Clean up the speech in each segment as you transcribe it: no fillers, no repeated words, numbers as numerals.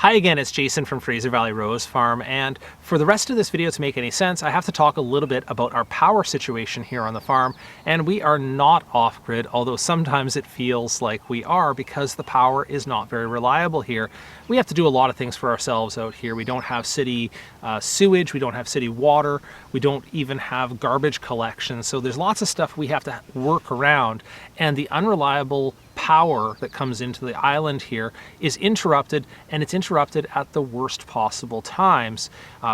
Hi again, it's Jason from Fraser Valley Rose Farm, and for the rest of this video to make any sense, I have to talk a little bit about our power situation here on the farm. And we are not off-grid, although sometimes it feels like we are because the power is not very reliable here. We have to do a lot of things for ourselves out here. We don't have city sewage, we don't have city water, we don't even have garbage collection. So there's lots of stuff we have to work around, and the unreliable power that comes into the island here is interrupted, and it's interrupted at the worst possible times.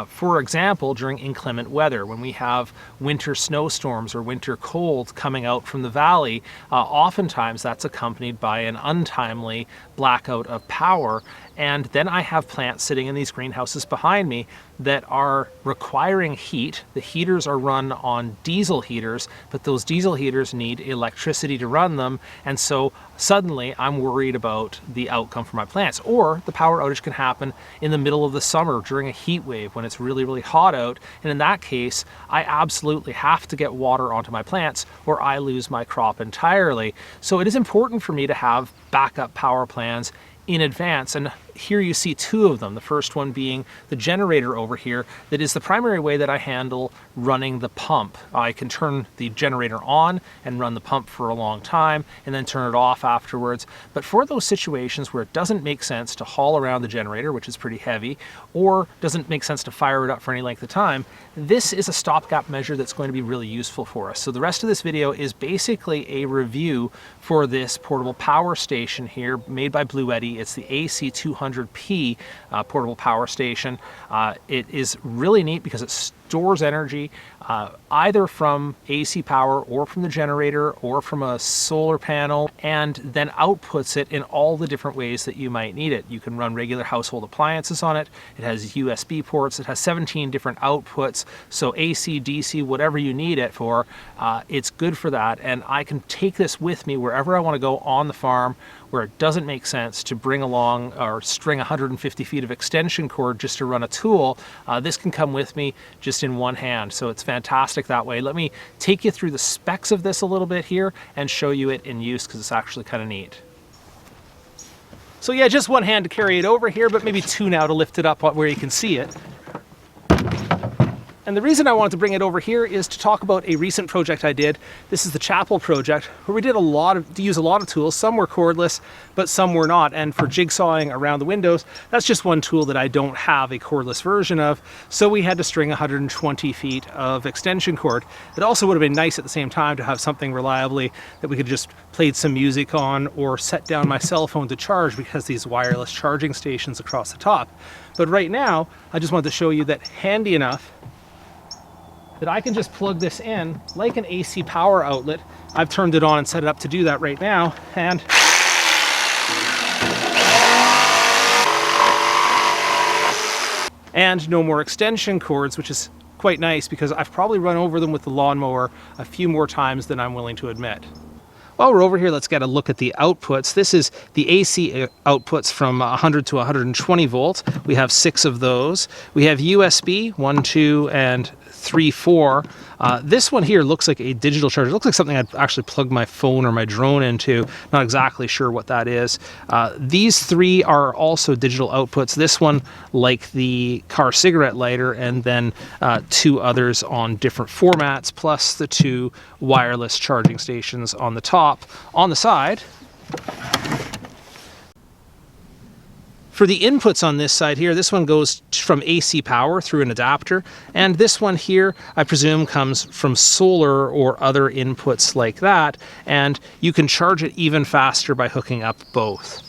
For example, during inclement weather, when we have winter snowstorms or winter cold coming out from the valley, oftentimes that's accompanied by an untimely blackout of power. And then I have plants sitting in these greenhouses behind me that are requiring heat. The heaters are run on diesel heaters, but those diesel heaters need electricity to run them. And so suddenly I'm worried about the outcome for my plants. Or the power outage can happen in the middle of the summer during a heat wave when it's really, really hot out. And in that case, I absolutely have to get water onto my plants or I lose my crop entirely. So it is important for me to have backup power plans in advance, and here you see two of them. The first one being the generator over here that is the primary way that I handle running the pump. I can turn the generator on and run the pump for a long time and then turn it off afterwards. But for those situations where it doesn't make sense to haul around the generator, which is pretty heavy, or doesn't make sense to fire it up for any length of time, this is a stopgap measure that's going to be really useful for us. So the rest of this video is basically a review for this portable power station here made by Bluetti. It's the AC200P portable power station. It is really neat because it stores energy either from AC power or from the generator or from a solar panel, and then outputs it in all the different ways that you might need it. You can run regular household appliances on it. It has USB ports. It has 17 different outputs. So AC, DC, whatever you need it for, it's good for that. And I can take this with me wherever I want to go on the farm where it doesn't make sense to bring along or string 150 feet of extension cord just to run a tool. This can come with me just in one hand. So it's fantastic that way. Let me take you through the specs of this a little bit here and show you it in use because it's actually kind of neat. So yeah, just one hand to carry it over here, but maybe two now to lift it up where you can see it. And the reason I wanted to bring it over here is to talk about a recent project I did. This is the chapel project, where we did use a lot of tools. Some were cordless, but some were not. And for jigsawing around the windows, that's just one tool that I don't have a cordless version of. So we had to string 120 feet of extension cord. It also would have been nice at the same time to have something reliably that we could just play some music on or set down my cell phone to charge, because these wireless charging stations across the top. But right now, I just wanted to show you that handy enough that I can just plug this in like an AC power outlet. I've turned it on and set it up to do that right now, and no more extension cords, which is quite nice because I've probably run over them with the lawnmower a few more times than I'm willing to admit. While we're over here, let's get a look at the outputs. This is the AC outputs from 100 to 120 volts. We have 6 of those. We have USB 1, 2, and 3, 4. This one here looks like a digital charger. It looks like something I'd actually plug my phone or my drone into. Not exactly sure what that is. These 3 are also digital outputs. This one like the car cigarette lighter, and then 2 others on different formats, plus the 2 wireless charging stations on the top. On the side, for the inputs on this side here, this one goes from AC power through an adapter, and this one here, I presume, comes from solar or other inputs like that, and you can charge it even faster by hooking up both.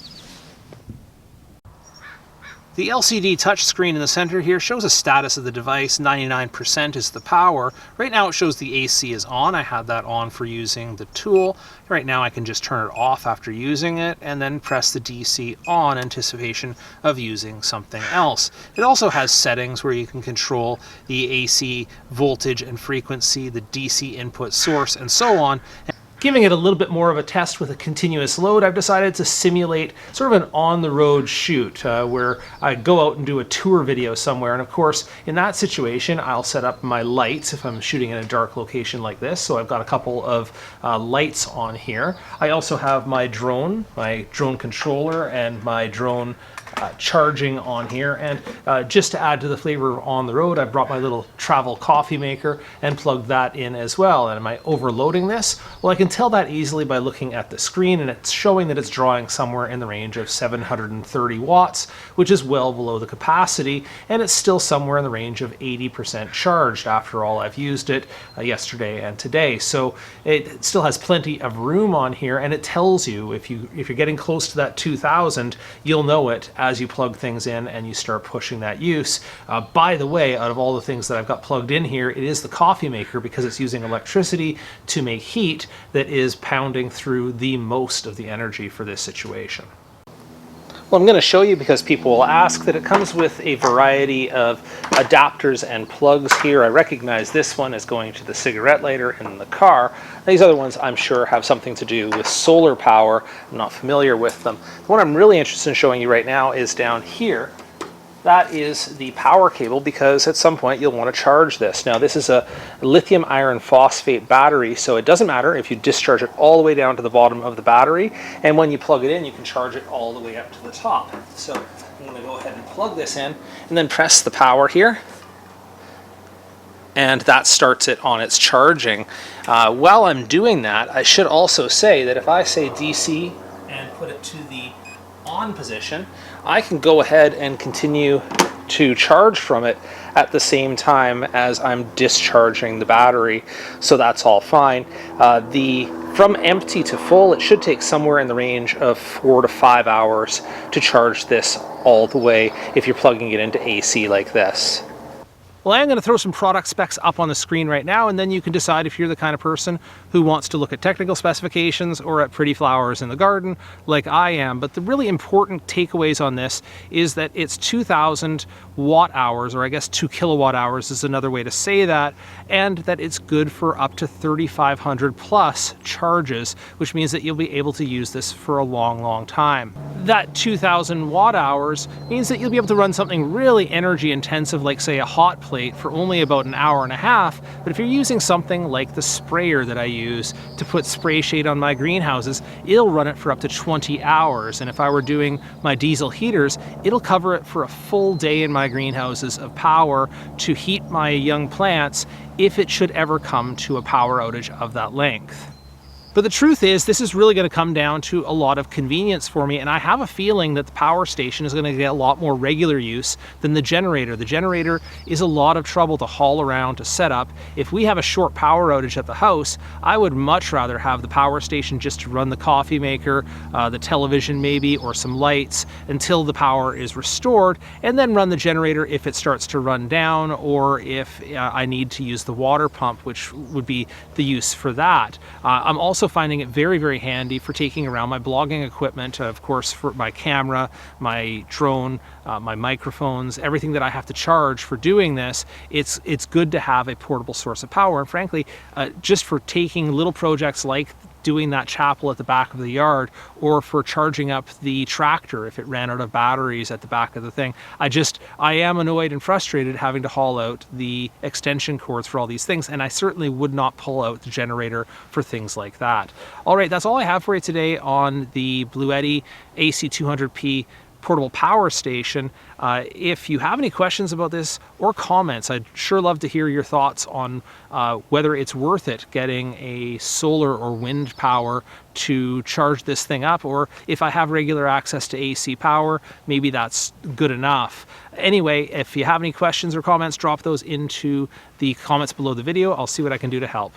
The LCD touchscreen in the center here shows a status of the device. 99% is the power. Right now it shows the AC is on. I had that on for using the tool. Right now I can just turn it off after using it and then press the DC on in anticipation of using something else. It also has settings where you can control the AC voltage and frequency, the DC input source, and so on. Giving it a little bit more of a test with a continuous load, I've decided to simulate sort of an on-the-road shoot where I go out and do a tour video somewhere. And of course, in that situation, I'll set up my lights if I'm shooting in a dark location like this. So I've got a couple of lights on here. I also have my drone controller, and my drone charging on here. And just to add to the flavor of on the road, I brought my little travel coffee maker and plugged that in as well. And am I overloading this? Well, I can tell that easily by looking at the screen, and it's showing that it's drawing somewhere in the range of 730 watts, which is well below the capacity, and it's still somewhere in the range of 80% charged after all. I've used it yesterday and today. So it still has plenty of room on here, and it tells you if you're getting close to that 2000, you'll know it as you plug things in and you start pushing that use. By the way, out of all the things that I've got plugged in here, it is the coffee maker, because it's using electricity to make heat, that is pounding through the most of the energy for this situation. Well, I'm going to show you because people will ask that it comes with a variety of adapters and plugs here. I recognize this one is going to the cigarette lighter in the car. These other ones I'm sure have something to do with solar power. I'm not familiar with them. The one I'm really interested in showing you right now is down here. That is the power cable, because at some point you'll want to charge this. Now, this is a lithium iron phosphate battery, so it doesn't matter if you discharge it all the way down to the bottom of the battery, and when you plug it in, you can charge it all the way up to the top. So I'm going to go ahead and plug this in and then press the power here, and that starts it on its charging. While I'm doing that, I should also say that if I say DC and put it to the on position, I can go ahead and continue to charge from it at the same time as I'm discharging the battery, so that's all fine. From empty to full, it should take somewhere in the range of 4 to 5 hours to charge this all the way if you're plugging it into AC like this. Well, I am going to throw some product specs up on the screen right now, and then you can decide if you're the kind of person who wants to look at technical specifications or at pretty flowers in the garden like I am. But the really important takeaways on this is that it's 2000 watt hours, or I guess 2 kilowatt hours is another way to say that, and that it's good for up to 3,500 plus charges, which means that you'll be able to use this for a long, long time. That 2000 watt hours means that you'll be able to run something really energy intensive, like say a hot plate, for only about an hour and a half. But if you're using something like the sprayer that I use to put spray shade on my greenhouses, it'll run it for up to 20 hours. And if I were doing my diesel heaters, it'll cover it for a full day in my greenhouses of power to heat my young plants if it should ever come to a power outage of that length. But the truth is, this is really going to come down to a lot of convenience for me, and I have a feeling that the power station is going to get a lot more regular use than the generator. The generator is a lot of trouble to haul around to set up. If we have a short power outage at the house, I would much rather have the power station just to run the coffee maker, the television maybe, or some lights until the power is restored, and then run the generator if it starts to run down, or if I need to use the water pump, which would be the use for that. I'm also finding it very, very handy for taking around my blogging equipment, of course, for my camera, my drone, my microphones, everything that I have to charge for doing this. It's good to have a portable source of power, and frankly, just for taking little projects like doing that chapel at the back of the yard, or for charging up the tractor if it ran out of batteries at the back of the thing. I am annoyed and frustrated having to haul out the extension cords for all these things, and I certainly would not pull out the generator for things like that. All right, that's all I have for you today on the Bluetti AC200P portable power station. If you have any questions about this or comments, I'd sure love to hear your thoughts on whether it's worth it getting a solar or wind power to charge this thing up, or if I have regular access to AC power, maybe that's good enough. Anyway, if you have any questions or comments, drop those into the comments below the video. I'll see what I can do to help.